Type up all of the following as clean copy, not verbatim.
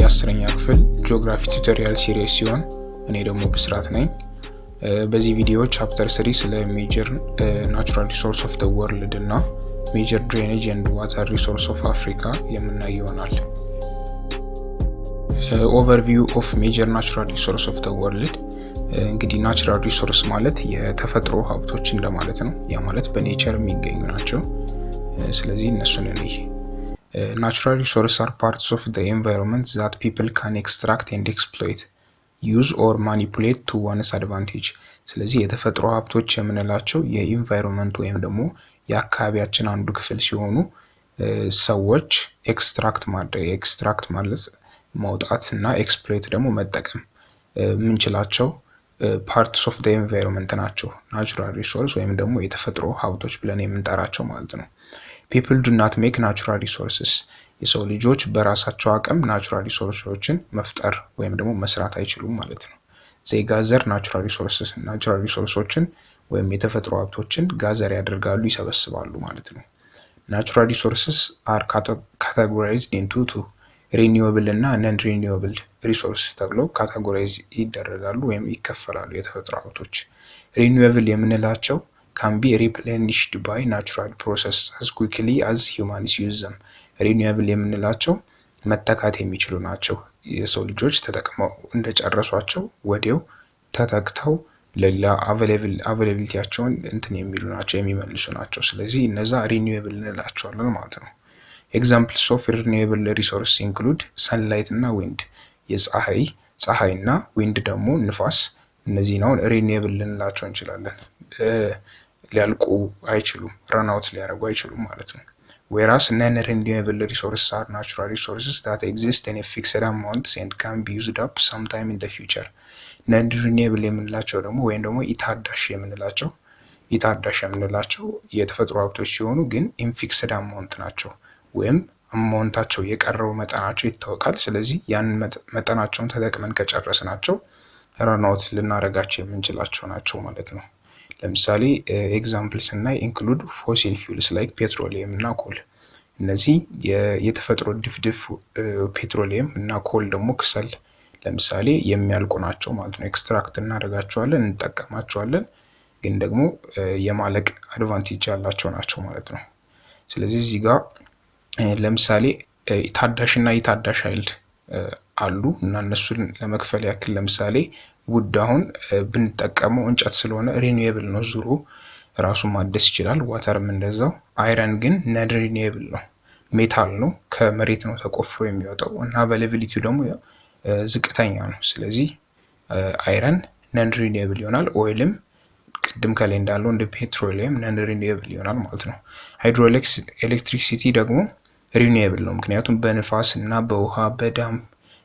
የ10ኛ ክፍል ጂኦግራፊ ቱቶሪያል ሲሪስ ሲሆን እኔ ደግሞ ብስራት ነኝ። በዚህ ቪዲዮ ቻፕተር 3 ስለ ሜጀር ናቹራል ሪሶርስ ኦፍ ዘ ወርልድ እና ሜጀር ድሬኔጅ ኤንድ ዋተር ሪሶርስ ኦፍ አፍሪካ የምናይ ይሆናል። ኦቨርቪው ኦፍ ሜጀር ናቹራል ሪሶርስ ኦፍ ዘ ወርልድ እንግዲህ ናቹራል ሪሶርስ ማለት የተፈጥሮ ሀብቶች እንደማለት ነው። ያ ማለት በኔቸር የሚገኙ ናቸው። ስለዚህ እነሱን እንይ። Natural resources are parts of the environment that people can extract and exploit, use or manipulate to one's advantage. ስለዚህ የተፈጥሮ ሀብቶች የምንላቸው የኢንቫይሮንመንት ወይም ደግሞ የአካባቢያችን አንዱ ክፍል ሲሆኑ ሰዎች ኤክስትራክት ማለት ማውጣት እና ኤክስፕሎይት ደግሞ መጠቀም የምንችላቸው parts of the environment ናቸው። ናቹራል ሪሶርስ ወይም ደግሞ የተፈጥሮ ሀብቶች ብለን የምንጠራቸው ማለት ነው። People do not make natural resources. የሰው ልጆች በራሳቸው አቅም ናቹራል ሪሶርሶችን መፍጠር ወይም ደግሞ መስራት አይችሉም ማለት ነው። They gather natural resources. ናቹራል ሪሶርሶችን ወይም የተፈጥሮ ሀብቶችን ጋዘር ያደርጋሉ፣ ይሰበስባሉ ማለት ነው። Natural resources are categorized into two, renewable እና non-renewable resources ተብለው ካቴጎራይዝ ይደረጋሉ ወይም ይከፈላሉ። የተፈጥሮ ሀብቶች renewable የምንላቸው can be replenished by natural process as quickly as humans use them. renewable የምንላቸው መተካት የሚችሉ ናቸው። የሰው ልጆች ተጠቅመው እንደጨረሷቸው ወዲያው ተተክተው ለሌላ availabilityያቸውን የሚሉ ናቸው፣ የሚመልሱ ናቸው። ስለዚህ እነዛ renewable እንላቸዋለን ማለት ነው። examples of renewable resources include sunlight እና wind. ፀሐይ እና wind ደግሞ ንፋስ። እነዚህ ነው renewable ልንላቸው እንችላለን። ሊያልቁ አይችሉም፣ run out ሊያደርጉ አይችሉም ማለት ነው። whereas non-renewable resources are natural resources that exist in a fixed amount and can be used up sometime in the future. non-renewable የምንላቸው ደግሞ ወይም ደግሞ ኢታዳሽ የምንላቸው የተፈጥሮ ሀብቶች ሲሆኑ ግን in fixed amount ናቸው ወይም አማውንታቸው የቀረው መጠናቸው ይታወቃል። ስለዚህ ያን መጠናቸውን ተጠቅመን ከጨረስናቸው run out ልናረጋቸው የምንችላቸው ናቸው ማለት ነው። ለምሳሌ ኤግዛምፕልስ እና ኢንክሉድ ፎሲል ፊውልስ ላይክ ፔትሮሊየም እና ኮል። እነዚህ የተፈጥሮ ድፍድፍ ፔትሮሊየም እና ኮል ደግሞ ክሰል ለምሳሌ የሚያልቁ ናቸው ማለት ነው። ኤክስትራክት እናደርጋቸዋለን፣ እንጠቀማቸዋለን፣ ግን ደግሞ የማለቅ አድቫንቴጅ ያላቸው ናቸው ማለት ነው። ስለዚህ እዚህ ጋር ለምሳሌ ታዳሽ እና የታዳሽ ኃይል አሉ እና እነሱን ለመክፈል ያክል ለምሳሌ ውድ አሁን ብንጠቀመው እንጨት ስለሆነ ሪኒዌብል ነው፣ ዙሩ ራሱ ማደስ ይችላል። ዋተርም እንደዛው። አይረን ግን ነን ሪኒዌብል ነው፣ ሜታል ነው፣ ከመሬት ነው ተቆፍሮ የሚወጣው እና አቬይላቢሊቲው ደግሞ ዝቅተኛ ነው። ስለዚህ አይረን ነን ሪኒዌብል ይሆናል። ኦይልም ቅድም ከላይ እንዳለው እንደ ፔትሮሊየም ነን ሪኒዌብል ይሆናል ማለት ነው። ኤሌክትሪሲቲ ደግሞ ሪኒዌብል ነው፣ ምክንያቱም በንፋስ እና በውሃ በዳም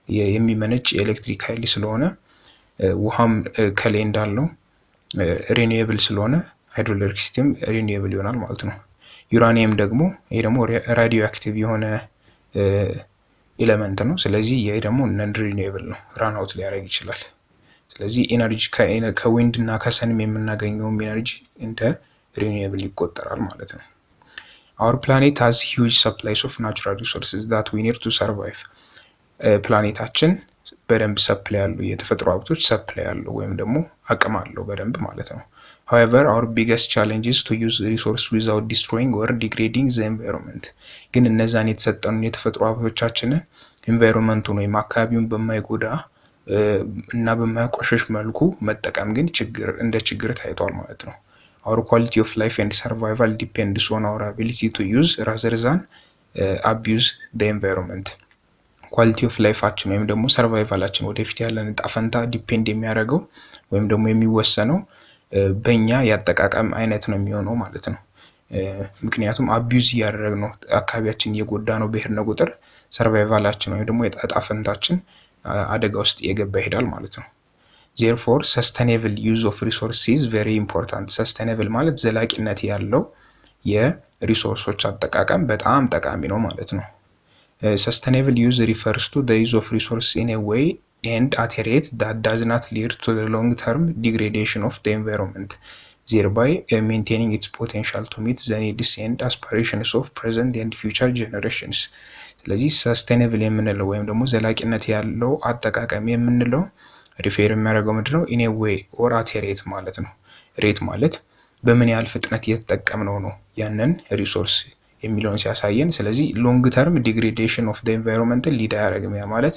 የሚመነጭ ኤሌክትሪክ ኃይል ስለሆነ ውሃም ከላይ እንዳለው ሪኒዌብል ስለሆነ ሃይድሮኤሌክትሪሲቲም ሪኒዌብል ይሆናል ማለት ነው። ዩራኒየም ደግሞ ይሄ ደግሞ ራዲዮ አክቲቭ የሆነ ኤሌመንት ነው። ስለዚህ ይሄ ደግሞ ነን ሪኒዌብል ነው፣ ራን አውት ሊያደርግ ይችላል። ስለዚህ ኤነርጂ ከዊንድ እና ከሰንም የምናገኘው ኤነርጂ እንደ ሪኒዌብል ይቆጠራል ማለት ነው። Our planet has huge supplies of natural resources that we need to survive. ፕላኔታችን በደንብ ሰፕላይ ያለው የተፈጥሮ ሀብቶች ሰፕላይ ያለው ወይም ደግሞ አቅም አለው በደንብ ማለት ነው። However, our biggest challenge is to use resource without destroying or degrading the environment. ግን እነዛን የተሰጠኑን የተፈጥሮ ሀብቶቻችንን ኢንቫይሮንመንቱን ወይም አካባቢውን በማይጎዳ እና በማያቆሸሽ መልኩ መጠቀም ግን እንደ ችግር ታይቷል ማለት ነው። Our quality of life and survival depends on our ability to use rather than abuse the environment. ኳሊቲ ኦፍ ላይፋችን ወይም ደግሞ ሰርቫይቫላችን ወደፊት ያለን ጣፈንታ ዲፔንድ የሚያደርገው ወይም ደግሞ የሚወሰነው በእኛ ያጠቃቀም አይነት ነው የሚሆነው ማለት ነው። ምክንያቱም አቢዩዝ ያደረግነው አካባቢያችን እየጎዳ ነው በሄድን ቁጥር ሰርቫይቫላችን ወይም ደግሞ የጣፈንታችን አደጋ ውስጥ እየገባ ይሄዳል ማለት ነው። Therefore, sustainable use of resources is very important. sustainable ማለት ዘላቂነት ያለው የሪሶርሶች አጠቃቀም በጣም ጠቃሚ ነው ማለት ነው። Sustainable use refers to the use of resources in a way and at a rate that does not lead to the long-term degradation of the environment, thereby maintaining its potential to meet the needs and aspirations of present and future generations. ስለዚህ ሰስቴኔብል የምንለው ወይም ደግሞ ዘላቂነት ያለው አጠቃቀም የምንለው ሪፌር የሚያደርገው ምንድነው ኢን ኤ ዌይ ኦር አት ኤ ሬት ማለት ነው። ሬት ማለት በምን ያህል ፍጥነት እየተጠቀምነው ነው ያንን ሪሶርስ የሚለውን ሲያሳየን። ስለዚህ ሎንግ ተርም ዲግሬዴሽን ኦፍ ዘ ኤንቫይሮንመንት ሊድ አያደርግም። ያ ማለት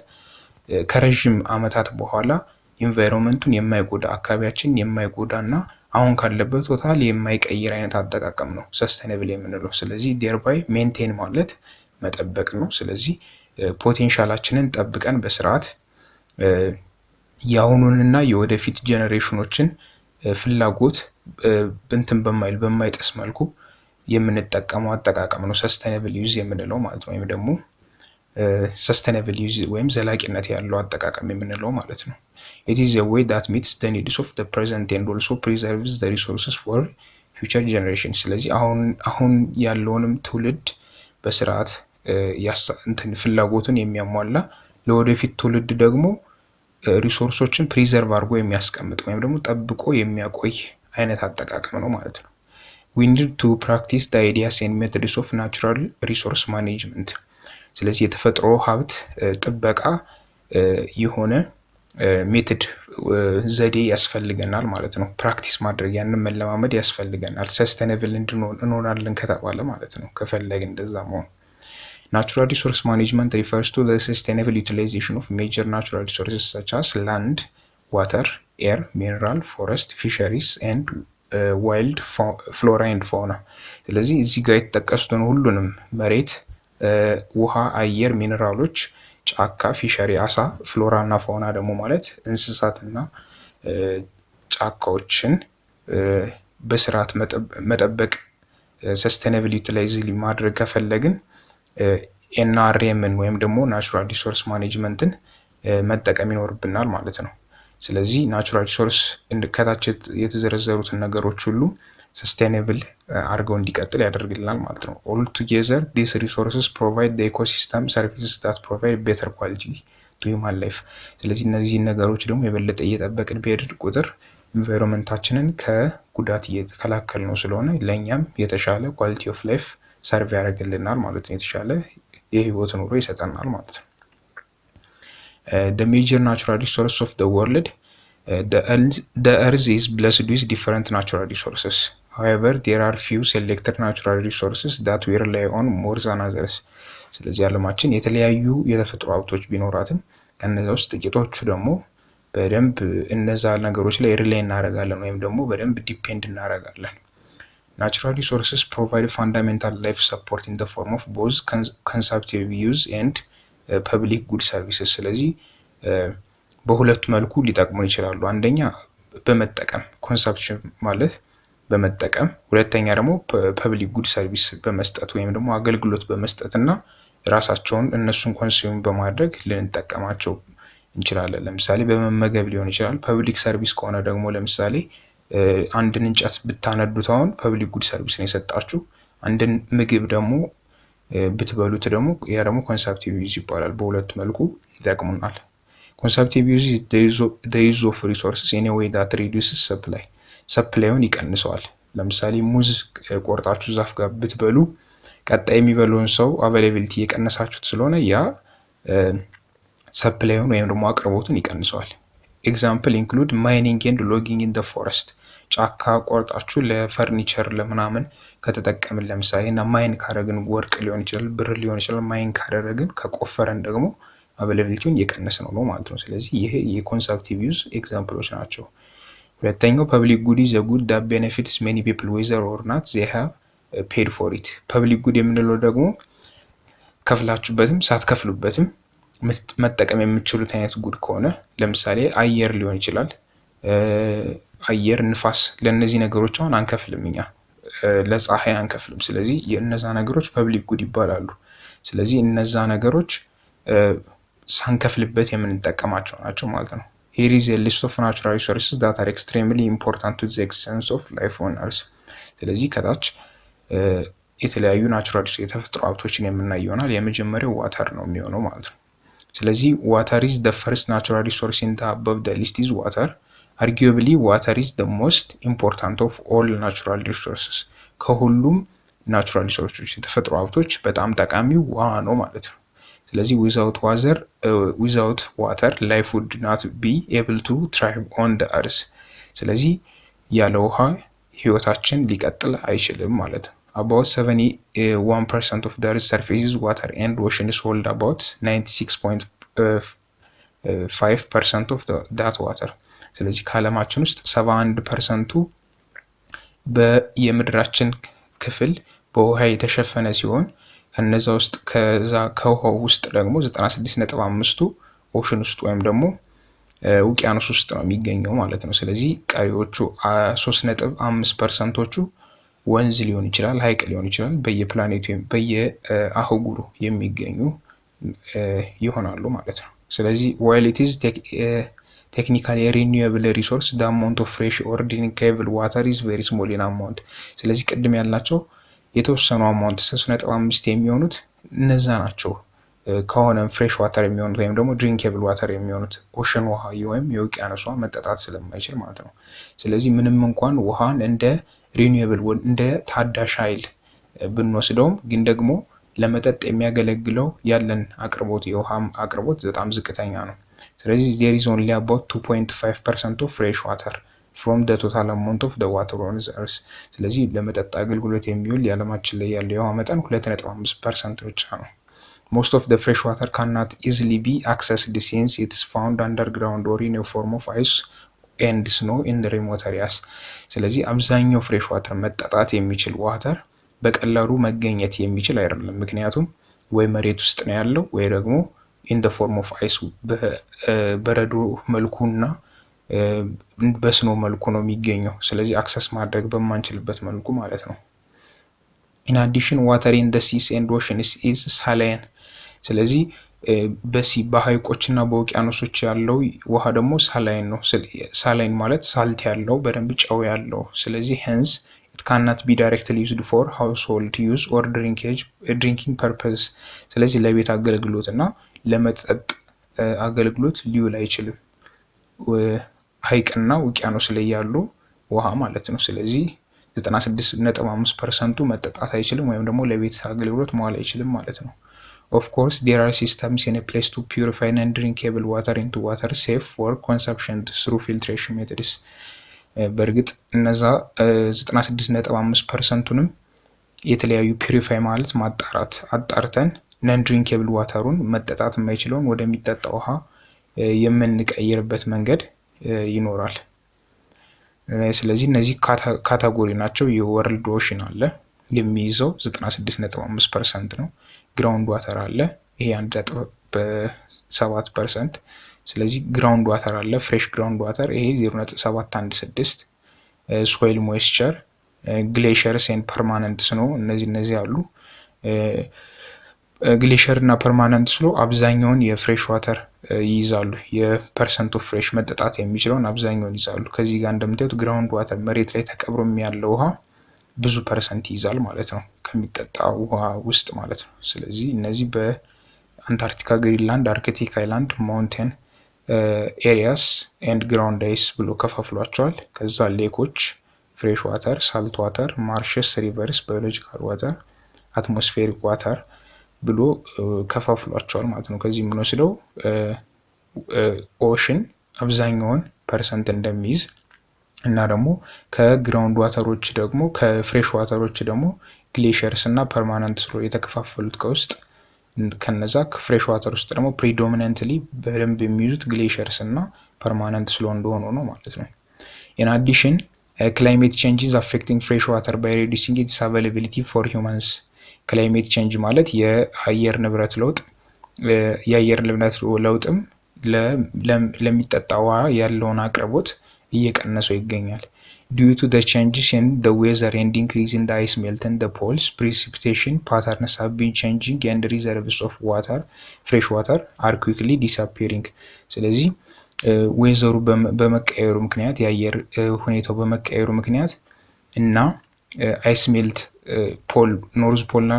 ከረዥም ዓመታት በኋላ ኢንቫይሮንመንቱን የማይጎዳ አካባቢያችን የማይጎዳና አሁን ካለበት ቶታል የማይቀይር አይነት አጠቃቀም ነው ሰስቴኔብል የምንለው። ስለዚህ ዴርባይ ሜንቴን ማለት መጠበቅ ነው። ስለዚህ ፖቴንሻላችንን ጠብቀን በስርዓት የአሁኑንና የወደፊት ጄኔሬሽኖችን ፍላጎት እንትን በማይጥስ መልኩ የምንጠቀመው አጠቃቀም ነው ሰስቴኔብል ዩዝ የምንለው ማለት ነው። ወይም ደግሞ ሰስቴኔብል ዩዝ ወይም ዘላቂነት ያለው አጠቃቀም የምንለው ማለት ነው። it is a way that meets the needs of the present and also preserves the resources for future generations። ስለዚህ አሁን ያለውንም ትውልድ በስርዓት እንትን ፍላጎቱን የሚያሟላ ለወደፊት ትውልድ ደግሞ ሪሶርሶችን ፕሪዘርቭ አድርጎ የሚያስቀምጥ ወይም ደግሞ ጠብቆ የሚያቆይ አይነት አጠቃቀም ነው ማለት ነው። we need to practice the ideas and methods of natural resource management። ስለዚህ የተፈጥሮ ሀብት ጥበቃ የሆነ ሜትድ ዘዴ ያስፈልገናል ማለት ነው። ፕራክቲስ ማድረግ ያንን መለማመድ ያስፈልገናል ሰስቴኔብል እንሆናለን ከተባለ ማለት ነው። ከፈለግን እንደዛ መሆን Natural resource management refers to the sustainable utilization of major natural resources such as land, water, air, mineral, forest, fisheries and wild flora and fauna። ስለዚህ እዚህ ጋር የተጠቀሱትን ሁሉንም መሬት፣ ውሃ፣ አየር፣ ሚነራሎች፣ ጫካ፣ ፊሸሪ፣ አሳ፣ ፍሎራ እና ፋውና ደግሞ ማለት እንስሳትና ጫካዎችን በስርዓት መጠበቅ ሰስቴኔብል ዩቲላይዝ ማድረግ ከፈለግን ኤንአርኤምን ወይም ደግሞ ናቹራል ሪሶርስ ማኔጅመንትን መጠቀም ይኖርብናል ማለት ነው። ስለዚህ ናቹራል ሪሶርስ ከታች የተዘረዘሩትን ነገሮች ሁሉ ሰስቴኔብል አድርገው እንዲቀጥል ያደርግልናል ማለት ነው። ኦል ቱጌዘር ዲስ ሪሶርስስ ፕሮቫይድ ዘ ኢኮሲስተም ሰርቪስስ ዳት ፕሮቫይድ ቤተር ኳሊቲ ቱ ሂውማን ላይፍ። ስለዚህ እነዚህን ነገሮች ደግሞ የበለጠ እየጠበቅን በሄድን ቁጥር ኢንቫይሮንመንታችንን ከጉዳት እየተከላከል ነው ስለሆነ ለእኛም የተሻለ ኳሊቲ ኦፍ ላይፍ ሰርቭ ያደርግልናል ማለት ነው። የተሻለ የህይወት ኑሮ ይሰጠናል ማለት ነው። The major natural resources of the world, the earth is blessed with different natural resources. However, there are few selected natural resources that we rely on more than others. ስለዚህ ዓለማችን የተለያዩ የተፈጥሮ ሀብቶች ቢኖራትም ከነዛ ውስጥ ጥቂቶቹ ደግሞ በደንብ እነዛ ነገሮች ላይ ሪላይ እናደርጋለን ወይም ደግሞ በደንብ ዲፔንድ እናደርጋለን። Natural resources provide fundamental life support in the form of both consumptive use and ፐብሊክ ጉድ ሰርቪስስ። ስለዚህ በሁለት መልኩ ሊጠቅሙን ይችላሉ። አንደኛ በመጠቀም ኮንሰፕሽን ማለት በመጠቀም፣ ሁለተኛ ደግሞ ፐብሊክ ጉድ ሰርቪስ በመስጠት ወይም ደግሞ አገልግሎት በመስጠት እና ራሳቸውን እነሱን ኮንሱም በማድረግ ልንጠቀማቸው እንችላለን። ለምሳሌ በመመገብ ሊሆን ይችላል። ፐብሊክ ሰርቪስ ከሆነ ደግሞ ለምሳሌ አንድን እንጨት ብታነዱት አሁን ፐብሊክ ጉድ ሰርቪስ ነው የሰጣችሁ። አንድን ምግብ ደግሞ ብትበሉት ደግሞ ያ ደግሞ ኮንሰፕቲቭ ዩዝ ይባላል። በሁለት መልኩ ይጠቅሙናል። ኮንሰፕቲቭ ዩዝ the use of resources in a way that reduces supply። ሰፕላዩን ይቀንሰዋል። ለምሳሌ ሙዝ ቆርጣችሁ ዛፍ ጋር ብትበሉ ቀጣይ የሚበሉን ሰው አቬሌቢሊቲ የቀነሳችሁት ስለሆነ ያ ሰፕላዩን ወይም ደግሞ አቅርቦቱን ይቀንሰዋል። ኤግዛምፕል ኢንክሉድ ማይኒንግ ኤንድ ሎጊንግ ኢን ዘ ፎረስት። ጫካ ቆርጣችሁ ለፈርኒቸር ለምናምን ከተጠቀምን ለምሳሌ እና ማይን ካረግን ወርቅ ሊሆን ይችላል፣ ብር ሊሆን ይችላል። ማይን ካደረግን ከቆፈረን ደግሞ አቬሌቢሊቲውን እየቀነሰ ነው ማለት ነው። ስለዚህ ይሄ የኮንሰፕቲቭ ዩዝ ኤግዛምፕሎች ናቸው። ሁለተኛው ፐብሊክ ጉድ ኢዝ a good that benefits many people whether or not they have paid for it። ፐብሊክ ጉድ የምንለው ደግሞ ከፍላችሁበትም ሳትከፍሉበትም መጠቀም የምትችሉት አይነት ጉድ ከሆነ ለምሳሌ አየር ሊሆን ይችላል። አየር፣ ንፋስ፣ ለነዚህ ነገሮች አሁን አንከፍልም እኛ ለፀሐይ አንከፍልም። ስለዚህ የእነዛ ነገሮች ፐብሊክ ጉድ ይባላሉ። ስለዚህ እነዛ ነገሮች ሳንከፍልበት የምንጠቀማቸው ናቸው ማለት ነው። Here is a list of natural resources that are extremely important to the existence of life on earth። ስለዚህ ከታች የተለያዩ ናቹራል የተፈጥሮ ሀብቶችን የምናይ ይሆናል። የመጀመሪያው ዋተር ነው የሚሆነው ማለት ነው። ስለዚህ water is the first natural resource in the above the list is water. Arguably water is the most important of all natural resources። ከሁሉም ናቹራል ሪሶርሶች የተፈጥሮ ሀብቶች በጣም ጠቃሚው ውሃ ነው ማለት ነው። ስለዚህ without water life would not be able to thrive on the earth ስለዚህ ያለ ውሃ ህይወታችን ሊቀጥል አይችልም ማለት ነው። About 71% of the earth's surface is water and oceans hold about 96.5% of that water ስለዚህ ከዓለማችን ውስጥ 71%ቱ በየምድራችን ክፍል በውሃ የተሸፈነ ሲሆን ከነዛ ውስጥ ከውሃው ውስጥ ደግሞ 96.5ቱ ኦሽን ውስጥ ወይም ደግሞ ውቅያኖስ ውስጥ ነው የሚገኘው ማለት ነው። ስለዚህ ቀሪዎቹ 3.5%ቶቹ ወንዝ ሊሆን ይችላል፣ ሐይቅ ሊሆን ይችላል፣ በየፕላኔቱ በየአህጉሩ የሚገኙ ይሆናሉ ማለት ነው። ስለዚህ while it is technically a renewable resource the amount of fresh or drinkable water is very small in amount ስለዚህ ቅድም ያላቸው የተወሰኑ አማውንት 3.5 የሚሆኑት እነዛ ናቸው ከሆነ ፍሬሽ ዋተር የሚሆኑት ወይም ደግሞ ድሪንኬብል ዋተር የሚሆኑት ኦሽን ውሃ ወይም የውቅያኖስ ውሃ መጠጣት ስለማይችል ማለት ነው። ስለዚህ ምንም እንኳን ውሃን እንደ ሪኒዌብል እንደ ታዳሽ ኃይል ብንወስደውም ግን ደግሞ ለመጠጥ የሚያገለግለው ያለን አቅርቦት የውሃም አቅርቦት በጣም ዝቅተኛ ነው። ስለዚህ there is only about 2.5% of fresh water from the total amount of the water on the earth ስለዚህ ለመጠጥ አገልግሎት የሚውል የዓለማችን ላይ ያለው የውሃ መጠን 2.5% ብቻ ነው። Most of the fresh water cannot easily be accessed since it is found underground or in a form of ice and snow in the remote areas ስለዚህ አብዛኛው ፍሬሽ ዋተር መጠጣት የሚችል ዋተር በቀላሉ መገኘት የሚችል አይደለም። ምክንያቱም ወይ መሬት ውስጥ ነው ያለው ወይ ደግሞ in the form of ice በረዶ መልኩና በስኖ መልኩ ነው የሚገኘው። ስለዚህ አክሰስ ማድረግ በማንችልበት መልኩ ማለት ነው። in addition water in the seas and oceans is saline ስለዚህ በሐይቆችና በውቅያኖሶች ያለው ውሃ ደግሞ ሳላይን ነው። ሳላይን ማለት ሳልት ያለው በደንብ ጨው ያለው ስለዚህ hence it cannot be directly used for household use or drinking purpose ስለዚህ ለቤት አገልግሎትና ለመጠጥ አገልግሎት ሊውል አይችልም ሐይቅና ውቅያኖስ ላይ ያሉ ውሃ ማለት ነው። ስለዚህ 96.5%ቱ መጠጣት አይችልም ወይም ደግሞ ለቤት አገልግሎት መዋል አይችልም ማለት ነው። Of course there are systems in a place to purify non-drinkable water into water safe for consumption through filtration methods በርግጥ እነዛ 96.5%ቱንም የተለያዩ ፒዩሪፋይ ማለት ማጣራት አጣርተን non-drinkable ዋተሩን መጠጣት የማይችለውን ወደሚጠጣ ውሃ የምንቀይርበት መንገድ ይኖራል። ስለዚህ እነዚህ ካታጎሪ ናቸው። የወርልድ ኦሽን አለ የሚይዘው 96.5% ነው። ግራውንድ ዋተር አለ ይሄ 1.7%። ስለዚህ ግራውንድ ዋተር አለ ፍሬሽ ግራውንድ ዋተር ይሄ 0.716 ሶይል ሞይስቸር ግሌሺየርስ ኤንድ ፐርማነንት ስኖ እነዚህ አሉ። ግሌሺየር እና ፐርማነንት ስኖ አብዛኛውን የፍሬሽ ዋተር ይይዛሉ። የፐርሰንት ኦፍ ፍሬሽ መጠጣት የሚችለውን አብዛኛውን ይይዛሉ። ከዚህ ጋር እንደምታዩት ግራውንድ ዋተር መሬት ላይ ተቀብሮ ያለው ውሃ ብዙ ፐርሰንት ይይዛል ማለት ነው ከሚጠጣ ውሃ ውስጥ ማለት ነው። ስለዚህ እነዚህ በአንታርክቲካ፣ ግሪንላንድ፣ አርክቲክ አይላንድ፣ ማውንቴን ኤሪያስ ኤንድ ግራውንድ አይስ ብሎ ከፋፍሏቸዋል። ከዛ ሌኮች፣ ፍሬሽ ዋተር፣ ሳልት ዋተር፣ ማርሽስ፣ ሪቨርስ፣ ባዮሎጂካል ዋተር፣ አትሞስፌሪክ ዋተር ብሎ ከፋፍሏቸዋል ማለት ነው። ከዚህ የምንወስደው ኦሽን አብዛኛውን ፐርሰንት እንደሚይዝ እና ደግሞ ከግራውንድ ዋተሮች ደግሞ ከፍሬሽ ዋተሮች ደግሞ ግሌሺየርስ እና ፐርማነንት ስሎ የተከፋፈሉት ከውስጥ ከነዛ ፍሬሽ ዋተር ውስጥ ደግሞ ፕሪዶሚናንትሊ በደንብ የሚይዙት ግሌሺየርስ እና ፐርማነንት ስሎ እንደሆኑ ነው ማለት ነው። in addition climate change is affecting fresh water by reducing its availability for humans ክላይሜት ቼንጅ ማለት የአየር ንብረት ለውጥ የአየር ንብረት ለውጥም ለሚጠጣ ውሃ ያለውን አቅርቦት እየቀነሰው ይገኛል። due to the changes in the weather and increase in the ice melt and the poles precipitation patterns have been changing and reserves of water fresh water are quickly disappearing ስለዚህ ዌዘሩ በመቀየሩ ምክንያት የአየር ሁኔታው በመቀየሩ ምክንያት እና አይስ ሜልት ፖል ኖርዝ ፖል እና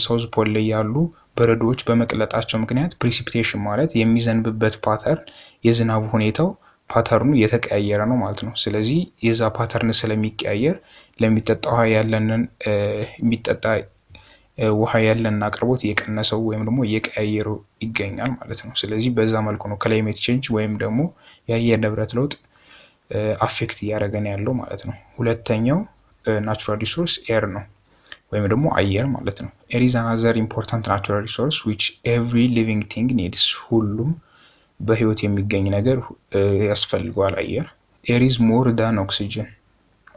ሳውዝ ፖል ላይ ያሉ በረዶዎች በመቅለጣቸው ምክንያት precipitation ማለት የሚዘንብበት ፓተርን የዝናብ ሁኔታው ፓተርኑ የተቀያየረ ነው ማለት ነው። ስለዚህ የዛ ፓተርን ስለሚቀያየር ለሚጠጣ ውሃ ያለንን የሚጠጣ ውሃ ያለን አቅርቦት እየቀነሰው ወይም ደግሞ እየቀያየረው ይገኛል ማለት ነው። ስለዚህ በዛ መልኩ ነው ክላይሜት ቼንጅ ወይም ደግሞ የአየር ንብረት ለውጥ አፌክት እያደረገን ያለው ማለት ነው። ሁለተኛው ናቹራል ሪሶርስ ኤር ነው ወይም ደግሞ አየር ማለት ነው። ኤር ኢዝ አናዘር ኢምፖርታንት ናቹራል ሪሶርስ which every living thing needs ሁሉም በህይወት የሚገኝ ነገር ያስፈልገዋል አየር። ኤር ኢዝ ሞር ዳን ኦክሲጅን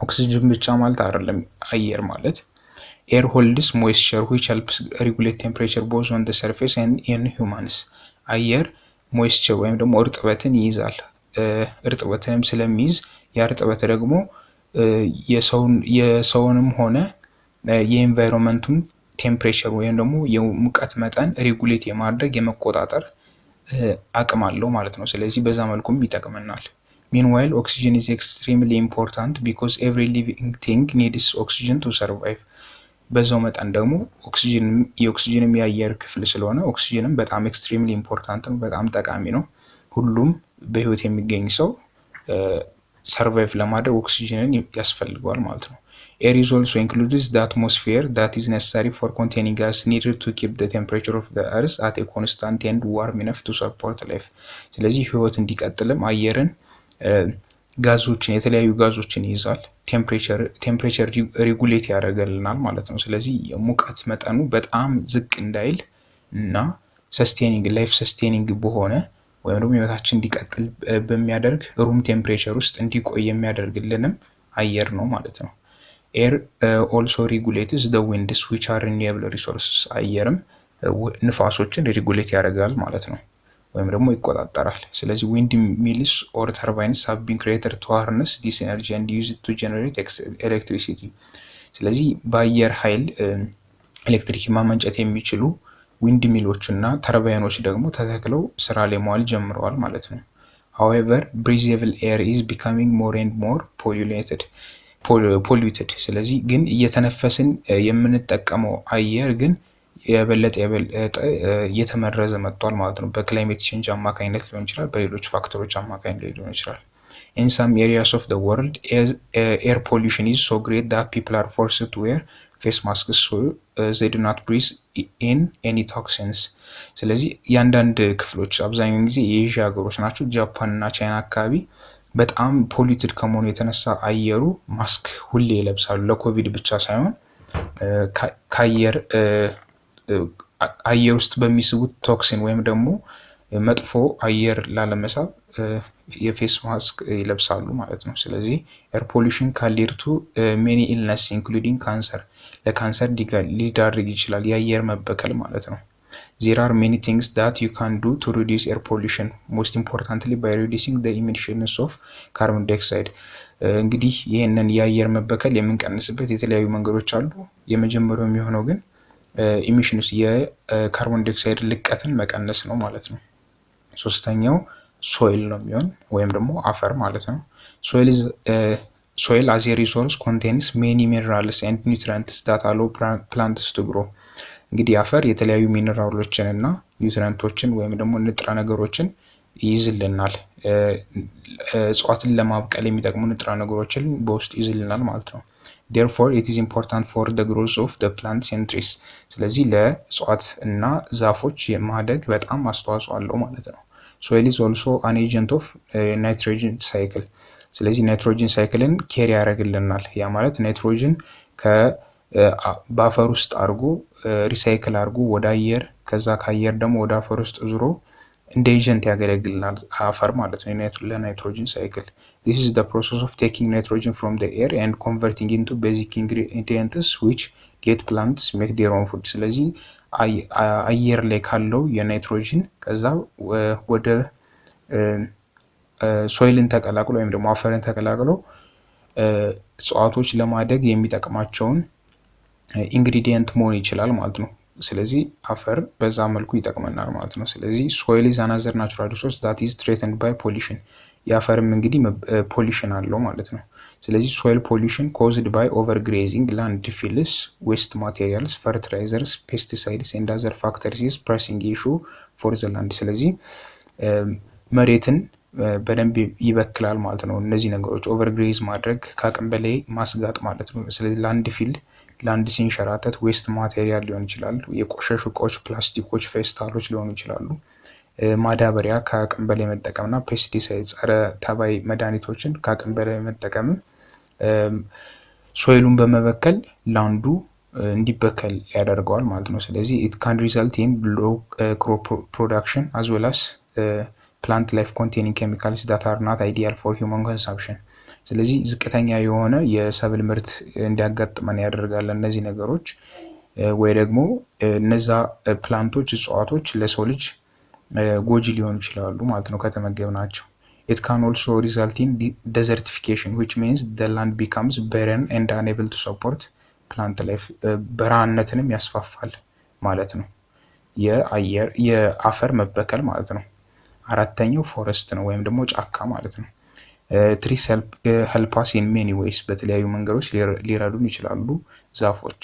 ኦክሲጅን ብቻ ማለት አይደለም አየር ማለት። ኤር ሆልድስ ሞይስቸር which helps regulate temperature both on the surface and in humans አየር ሞይስቸር ወይም ደግሞ እርጥበትን ይይዛል። እርጥበትንም ስለሚይዝ ያ እርጥበት ደግሞ የሰውንም ሆነ የኤንቫይሮንመንቱን ቴምፕሬቸር ወይም ደግሞ የሙቀት መጠን ሬጉሌት የማድረግ የመቆጣጠር አቅም አለው ማለት ነው። ስለዚህ በዛ መልኩም ይጠቅመናል። Meanwhile, oxygen is extremely important because every living thing needs oxygen to survive. በዛው መጠን ደግሞ የኦክሲጅንም የአየር ክፍል ስለሆነ ኦክሲጅንም በጣም ኤክስትሪምሊ ኢምፖርታንት ነው፣ በጣም ጠቃሚ ነው። ሁሉም በህይወት የሚገኝ ሰው ሰርቫይቭ ለማድረግ ኦክሲጅንን ያስፈልገዋል ማለት ነው። Air is also includes the atmosphere that is necessary for containing gas needed to keep the temperature of the earth at a constant and warm enough to support life. ስለዚህ ህይወት እንዲቀጥልም አየርን ጋዞችን የተለያዩ ጋዞችን ይይዛል። ቴምፕሬቸር ሬጉሌት ያደርግልናል ማለት ነው። ስለዚህ የሙቀት መጠኑ በጣም ዝቅ እንዳይል እና ሰስቴኒንግ ላይፍ ሰስቴኒንግ በሆነ ወይም ደግሞ ህይወታችን እንዲቀጥል በሚያደርግ ሩም ቴምፕሬቸር ውስጥ እንዲቆይ የሚያደርግልንም አየር ነው ማለት ነው። ኤር also regulates the winds which are renewable resources አየርም ንፋሶችን ሬጉሌት ያደርጋል ማለት ነው ወይም ደግሞ ይቆጣጠራል። ስለዚህ wind mills or turbines have been created to harness this energy and use it to generate electricity. ስለዚህ በአየር ኃይል ኤሌክትሪክ ማመንጨት የሚችሉ ዊንድ ሚሎች እና ተርባይኖች ደግሞ ተተክለው ስራ ላይ መዋል ጀምረዋል ማለት ነው። However, breathable air is becoming more and more polluted. ስለዚህ ግን እየተነፈስን የምንጠቀመው አየር ግን የበለጠ እየተመረዘ መጥቷል ማለት ነው። በክላይሜት ቼንጅ አማካኝነት ሊሆን ይችላል፣ በሌሎች ፋክተሮች አማካኝነት ሊሆን ይችላል። In some areas of the world, air pollution is so great that people are forced to wear face masks so they do not breathe in any toxins. ስለዚህ ያንዳንድ ክፍሎች አብዛኛውን ጊዜ የኤዥያ ሀገሮች ናቸው፣ ጃፓን እና ቻይና አካባቢ በጣም ፖሊትድ ከመሆኑ የተነሳ አየሩ ማስክ ሁሌ ይለብሳሉ። ለኮቪድ ብቻ ሳይሆን አየር ውስጥ በሚስቡት ቶክሲን ወይም ደግሞ መጥፎ አየር ላለመሳብ የፌስ ማስክ ይለብሳሉ ማለት ነው። ስለዚህ ኤር ፖሊሽን can lead to many illness including cancer ለካንሰር ሊዳርግ ይችላል የአየር መበከል ማለት ነው። There are many things that you can do to reduce air pollution, most importantly by reducing the emissions of carbon dioxide. እንግዲህ ይሄንን የአየር መበከል የምንቀንስበት የተለያዩ መንገዶች አሉ። የመጀመሪያው የሚሆነው ግን ኢሚሽንስ የካርቦን ዳይኦክሳይድ ልቀትን መቀነስ ነው ማለት ነው። ሶስተኛው ሶይል ነው የሚሆን ወይም ደግሞ አፈር ማለት ነው። soil as a resource contains many minerals and nutrients that allow plants to grow. እንግዲህ አፈር የተለያዩ ሚነራሎችን እና ኒውትሪየንቶችን ወይም ደግሞ ንጥረ ነገሮችን ይይዝልናል። እጽዋትን ለማብቀል የሚጠቅሙ ንጥረ ነገሮችን በውስጥ ይይዝልናል ማለት ነው። Therefore, it is important for the growth of the plants and trees. ስለዚህ ለእጽዋት እና ዛፎች የማደግ በጣም አስተዋጽኦ አለው ማለት ነው። Soil is also an agent of nitrogen cycle. ስለዚህ ናይትሮጅን ሳይክልን ኬሪ ያደርግልናል። ያ ማለት ናይትሮጅን በአፈር ውስጥ አድርጎ ሪሳይክል አድርጎ ወደ አየር ከዛ ከአየር ደግሞ ወደ አፈር ውስጥ ዙሮ እንደ ኤጀንት ያገለግልናል አፈር ማለት ነው ለናይትሮጅን ሳይክል። This is the process of taking nitrogen from the air and converting into basic ingredients which let plants make their own food. ስለዚህ አየር ላይ ካለው የናይትሮጅን ከዛ ወደ ሶይልን ተቀላቅሎ ወይም ደግሞ አፈርን ተቀላቅሎ እጽዋቶች ለማደግ የሚጠቅማቸውን ኢንግሪዲየንት መሆን ይችላል ማለት ነው። ስለዚህ አፈር በዛ መልኩ ይጠቅመናል ማለት ነው። ስለዚህ soil is another natural resource that is threatened by pollution. የአፈርም እንግዲህ ፖሊሽን አለው ማለት ነው። ስለዚህ soil pollution caused by overgrazing, landfills, waste materials, fertilizers, pesticides and other factors is pressing issue for the land. ስለዚህ መሬትን በደንብ ይበክላል ማለት ነው። እነዚህ ነገሮች ኦቨርግሬዝ ማድረግ ከአቅም በላይ ማስጋጥ ማለት ነው። ስለዚህ ላንድ ፊል ላንድ ሲንሸራተት ዌስት ማቴሪያል ሊሆን ይችላል። የቆሸሹ እቃዎች፣ ፕላስቲኮች፣ ፌስታሎች ሊሆኑ ይችላሉ። ማዳበሪያ ከአቅም በላይ መጠቀምና ፔስቲሳይድ ጸረ ተባይ መድኃኒቶችን ከአቅም በላይ መጠቀም ሶይሉን በመበከል ላንዱ እንዲበከል ያደርገዋል ማለት ነው። ስለዚህ it can result in low crop production as well as plant life containing chemicals that are not ideal for human consumption። ስለዚህ ዝቅተኛ የሆነ የሰብል ምርት እንዲያጋጥመን ያደርጋል እነዚህ ነገሮች ወይ ደግሞ እነዛ ፕላንቶች እጽዋቶች ለሰው ልጅ ጎጂ ሊሆኑ ይችላሉ ማለት ነው ከተመገብናቸው። It can also result in desertification, which means the land becomes barren and unable to support plant life. በረሃነትንም ያስፋፋል ማለት ነው። የአፈር መበከል ማለት ነው። አራተኛው ፎረስት ነው ወይም ደግሞ ጫካ ማለት ነው። trees help us in many ways፣ በተለያዩ መንገዶች ሊረዱን ይችላሉ ዛፎች።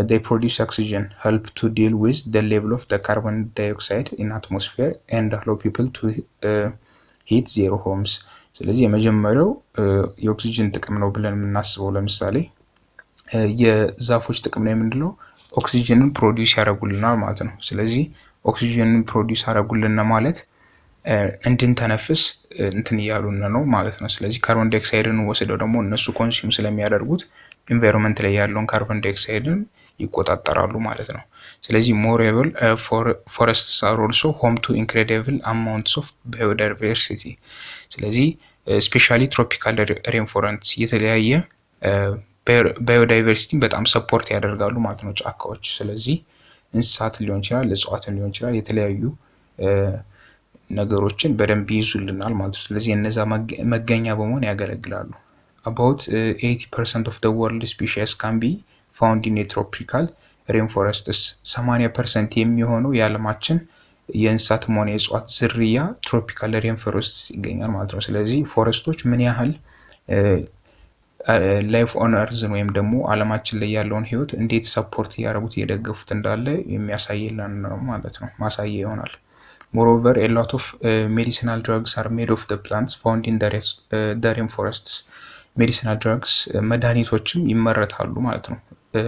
they produce oxygen, help to deal with the level of the carbon dioxide in atmosphere and allow people to heat their homes። ስለዚህ የመጀመሪያው የኦክሲጅን ጥቅም ነው ብለን የምናስበው ለምሳሌ የዛፎች ጥቅም ነው የምንለው ኦክሲጅንን ፕሮዲዩስ ያደርጉልናል ማለት ነው። ስለዚህ ኦክሲጅንን ፕሮዲዩስ ያደርጉልና ማለት እንድንተነፍስ እንትን እያሉን ነው ማለት ነው። ስለዚህ ካርቦን ዳይኦክሳይድን ወስደው ደግሞ እነሱ ኮንሱም ስለሚያደርጉት ኢንቫይሮንመንት ላይ ያለውን ካርቦን ዳይኦክሳይድን ይቆጣጠራሉ ማለት ነው። ስለዚህ moreover forests are also home to incredible amounts of biodiversity። ስለዚህ ስፔሻሊ ትሮፒካል rainforests የተለያየ ባዮዳይቨርሲቲን በጣም ሰፖርት ያደርጋሉ ማለት ነው ጫካዎች። ስለዚህ እንስሳት ሊሆን ይችላል፣ እጽዋትን ሊሆን ይችላል፣ የተለያዩ ነገሮችን በደንብ ይዙልናል ማለት ነው። ስለዚህ እነዛ መገኛ በመሆን ያገለግላሉ። About 80% of the world species can be found in tropical rainforests። 80% የሚሆነው የዓለማችን የእንስሳትም ሆነ የእጽዋት ዝርያ ትሮፒካል rainforests ይገኛል ማለት ነው። ስለዚህ ፎረስቶች ምን ያህል ላይፍ ኦን እርዝን ወይም ደግሞ ዓለማችን ላይ ያለውን ህይወት እንዴት ሰፖርት ያደርጉት እየደገፉት እንዳለ የሚያሳይልን ነው ማለት ነው፣ ማሳያ ይሆናል። Moreover, a lot of medicinal drugs are made of the plants found in the rainforests። medicinal drugs መድኃኒቶችም ይመረታሉ ማለት ነው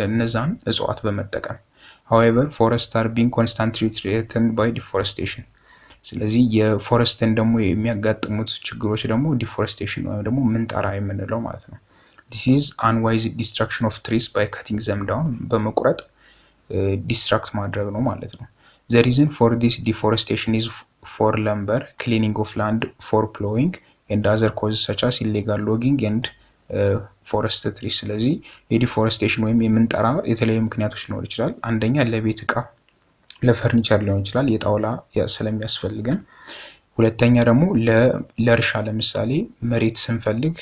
እነዛን እጽዋት በመጠቀም። However, forests are being constantly threatened by deforestation። ስለዚህ የፎረስትን ደግሞ የሚያጋጥሙት ችግሮች ደግሞ ዲፎሬስቴሽን ወይም ደግሞ ምንጠራ የምንለው ማለት ነው። This is unwise destruction of trees by cutting them down። በመቁረጥ ዲስትራክት ማድረግ ነው ማለት ነው። The reason for this deforestation is for lumber, clearing of land for plowing and other causes such as illegal logging and forest trees። ስለዚህ የዲፎሬስቴሽን ወይም የምንጠራ የተለያዩ ምክንያቶች ሊኖር ይችላል። አንደኛ ለቤት ዕቃ ለፈርኒቸር ሊሆን ይችላል የጣውላ ስለሚያስፈልገን። ሁለተኛ ደግሞ ለእርሻ ለምሳሌ መሬት ስንፈልግ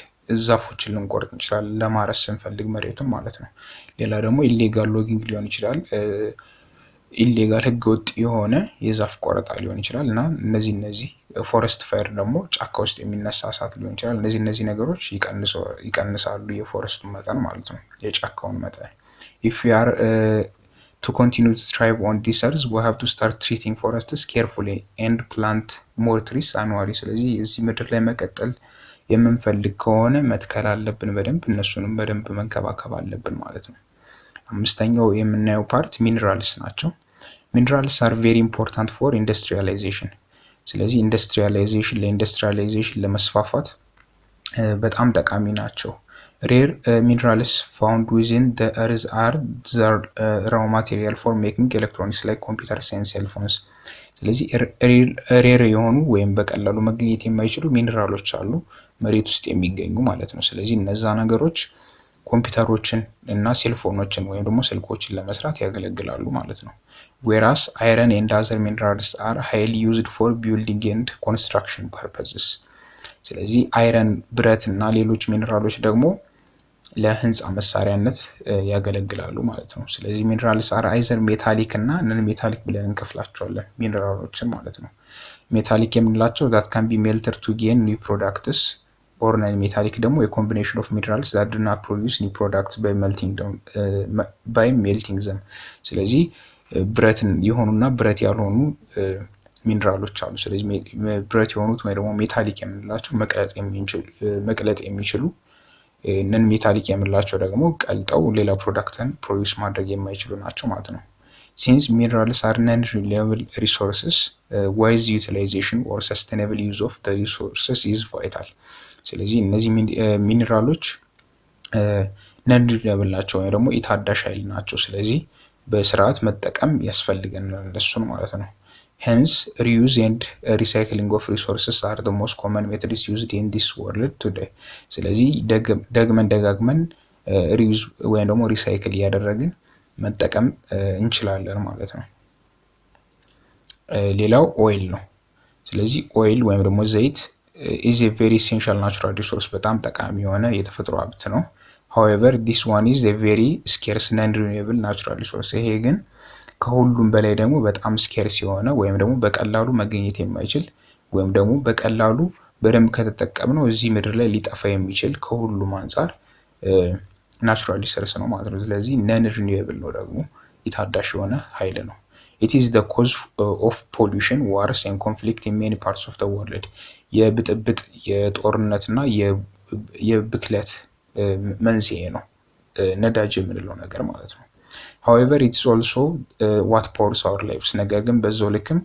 ዛፎችን ልንቆርጥ እንችላለን ለማረስ ስንፈልግ መሬቱን ማለት ነው። ሌላ ደግሞ ኢሌጋል ሎጊንግ ሊሆን ይችላል ኢሌጋል ህገወጥ የሆነ የዛፍ ቆረጣ ሊሆን ይችላል እና እነዚህ ፎረስት ፋየር ደግሞ ጫካ ውስጥ የሚነሳ እሳት ሊሆን ይችላል። እነዚህ ነገሮች ይቀንሳሉ የፎረስቱን መጠን ማለት ነው የጫካውን መጠን። If we are to continue to thrive on this earth, we have to start treating forests carefully and plant more trees annually። ስለዚህ እዚህ ምድር ላይ መቀጠል የምንፈልግ ከሆነ መትከል አለብን በደንብ እነሱንም በደንብ መንከባከብ አለብን ማለት ነው። አምስተኛው የምናየው ፓርት ሚነራልስ ናቸው። ሚነራልስ are very important for industrialization። ስለዚህ ኢንዱስትሪያላይዜሽን ለመስፋፋት በጣም ጠቃሚ ናቸው። rare minerals found within the earth are the raw material for making electronics like computers and cell phones። ስለዚህ ሬር የሆኑ ወይም በቀላሉ መገኘት የማይችሉ ሚነራሎች አሉ መሬት ውስጥ የሚገኙ ማለት ነው። ስለዚህ እነዛ ነገሮች ኮምፒውተሮችን እና ሴልፎኖችን ወይም ደግሞ ስልኮችን ለመስራት ያገለግላሉ ማለት ነው። whereas iron and other minerals are highly used for building and construction purposes። ስለዚህ አይረን ብረት እና ሌሎች ሚነራሎች ደግሞ ለህንጻ መሳሪያነት ያገለግላሉ ማለት ነው። ስለዚህ ሚነራልስ are either metallic እና non-metallic ብለን እንከፍላቸዋለን ሚነራሎችን ማለት ነው። ሜታሊክ የምንላቸው that can be melted to gain new products or non-metallic ደግሞ a combination of minerals that do not produce new products by melting them። ስለዚህ ብረትን የሆኑና ብረት ያልሆኑ ሚነራሎች አሉ። ስለዚህ ብረት የሆኑት ወይ ደግሞ ሜታሊክ የምንላቸው መቅለጥ የሚችሉ ነን ሜታሊክ የምንላቸው ደግሞ ቀልጠው ሌላ ፕሮዳክትን ፕሮዲዩስ ማድረግ የማይችሉ ናቸው ማለት ነው። ሲንስ ሚነራልስ አር ነን ሪኒዌብል ሪሶርስስ ዋይዝ ዩቲላይዜሽን ኦር ሰስቴናብል ዩዝ ኦፍ ዘ ሪሶርስስ ኢዝ ቫይታል። ስለዚህ እነዚህ ሚነራሎች ነን ሪኒዌብል ናቸው ወይ ደግሞ የታዳሽ ኃይል ናቸው። ስለዚህ በስርዓት መጠቀም ያስፈልገናል እነሱን ማለት ነው። Hence, reuse and recycling of resources are the most common methods used in this world today. ስለዚህ ደጋግመን ሪዩዝ ወይም ደግሞ ሪሳይክል እያደረግን መጠቀም እንችላለን ማለት ነው። ሌላው ኦይል ነው። ስለዚህ ኦይል ወይም ደግሞ ዘይት is a very essential natural resource በጣም ጠቃሚ የሆነ የተፈጥሮ ሀብት ነው። However, this one is a very scarce non-renewable natural resource. ይሄ ግን ከሁሉም በላይ ደግሞ በጣም ስኬርስ የሆነ ወይም ደግሞ በቀላሉ መገኘት የማይችል ወይም ደግሞ በቀላሉ በደንብ ከተጠቀምነው እዚህ ምድር ላይ ሊጠፋ የሚችል ከሁሉም አንፃር ናቹራል ሪሶርስ ነው ማለት ነው። ስለዚህ ነን ሪኒዌብል ነው ደግሞ የታዳሽ የሆነ ኃይል ነው። It is the cause of pollution, wars and conflict in many parts of the world. የብጥብጥ የጦርነትና የብክለት መንስኤ ነው ነዳጅ የምንለው ነገር ማለት ነው። However, it's also what powers our lives. ነገር ግን በዛው ልክም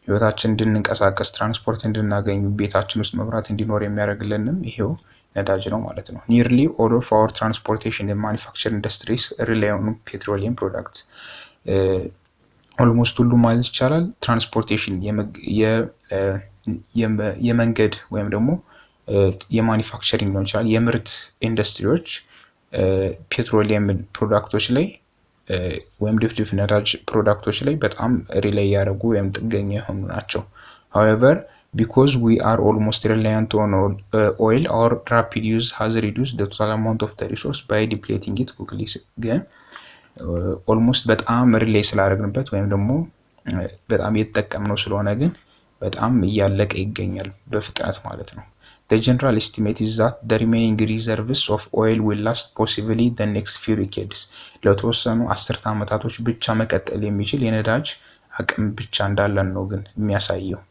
ህይወታችን እንድንንቀሳቀስ ትራንስፖርት እንድናገኝ ቤታችን ውስጥ መብራት እንዲኖር የሚያደርግልንም ይሄው ነዳጅ ነው ማለት ነው። Nearly all of our transportation and manufacturing industries rely on petroleum products. ኦልሞስት ሁሉ ማለት ይቻላል ትራንስፖርቴሽን የመንገድ ወይም ደግሞ የማኒፋክቸሪንግ ነው ይችላል የምርት ኢንዱስትሪዎች ፔትሮሊየም ፕሮዳክቶች ላይ ወይም ድፍድፍ ነዳጅ ፕሮዳክቶች ላይ በጣም ሪላይ ያደርጉ ወይም ጥገኛ የሆኑ ናቸው። However, because we are almost reliant on oil, our rapid use has reduced the total amount of the resource by depleting it quickly. ግን ኦልሞስት በጣም ሪላይ ስላደረግንበት ወይም ደግሞ በጣም የተጠቀምነው ስለሆነ ግን በጣም እያለቀ ይገኛል በፍጥነት ማለት ነው። The general estimate is that the remaining reserves of oil will last possibly the next few decades. ለተወሰኑ 10 ዓመታቶች ብቻ መቀጠል የሚችል የነዳጅ አቅም ብቻ እንዳለን ነው ግን የሚያሳየው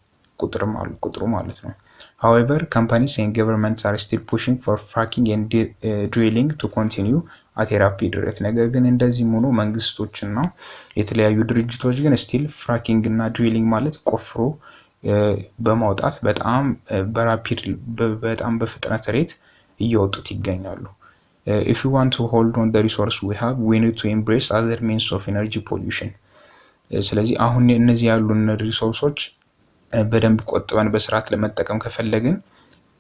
ቁጥሩ ማለት ነው። However, companies and governments are still pushing for fracking and drilling to continue at a rapid rate. ነገር ግን እንደዚህም ሆኖ መንግስቶችና የተለያዩ ድርጅቶች ግን still fracking እና drilling ማለት ቆፍሮ በማውጣት በጣም በጣም በፍጥነት ሬት እየወጡት ይገኛሉ። If you want to hold on the resource we have, we need to embrace other means of energy pollution. ስለዚህ አሁን እነዚህ ያሉን ሪሶርሶች በደንብ ቆጥበን በስርዓት ለመጠቀም ከፈለግን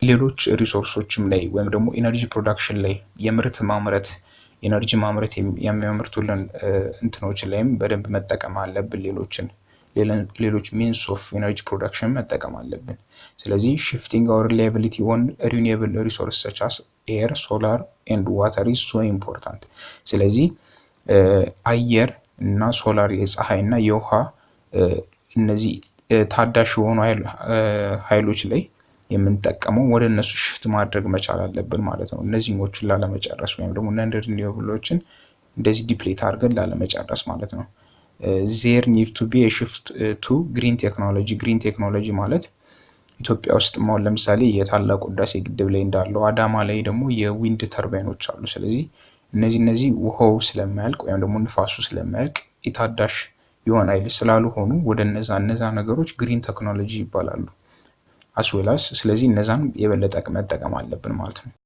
ሌሎች ሪሶርሶችም ላይ ወይም ደግሞ ኢነርጂ ፕሮዳክሽን ላይ የምርት ማምረት ኢነርጂ ማምረት የሚያመርቱልን እንትኖች ላይም በደንብ መጠቀም አለብን። ሌሎች means of energy production መጠቀም አለብን። ስለዚህ shifting our reliability on renewable resources such as air, solar and water is so important. ስለዚህ አየር እና ሶላር የፀሐይ እና የውሃ እነዚህ ታዳሽ የሆኑ ኃይሎች ላይ የምንጠቀመው ወደ እነሱ ሽፍት ማድረግ መቻል አለብን ማለት ነው። እነዚህኞቹን ላለመጨረስ ወይም ደግሞ ነን ሪኒዌብሎችን እንደዚህ ዲፕሌት አድርገን ላለመጨረስ ማለት ነው። there need to be a shift to green technology. green technology ማለት ኢትዮጵያ ውስጥ ማለት ለምሳሌ የታላቁ ህዳሴ ግድብ ላይ እንዳለው አዳማ ላይ ደግሞ የዊንድ ተርባይኖች አሉ። ስለዚህ እነዚህ ውሃው ስለማያልቅ ወይም ደግሞ ንፋሱ ስለማያልቅ የታዳሽ የሆነ ኃይል ስላልሆኑ ወደ እነዛ ነገሮች ግሪን ቴክኖሎጂ ይባላሉ። as well as ስለዚህ እነዛን የበለጠ መጠቀም አለብን ማለት ነው።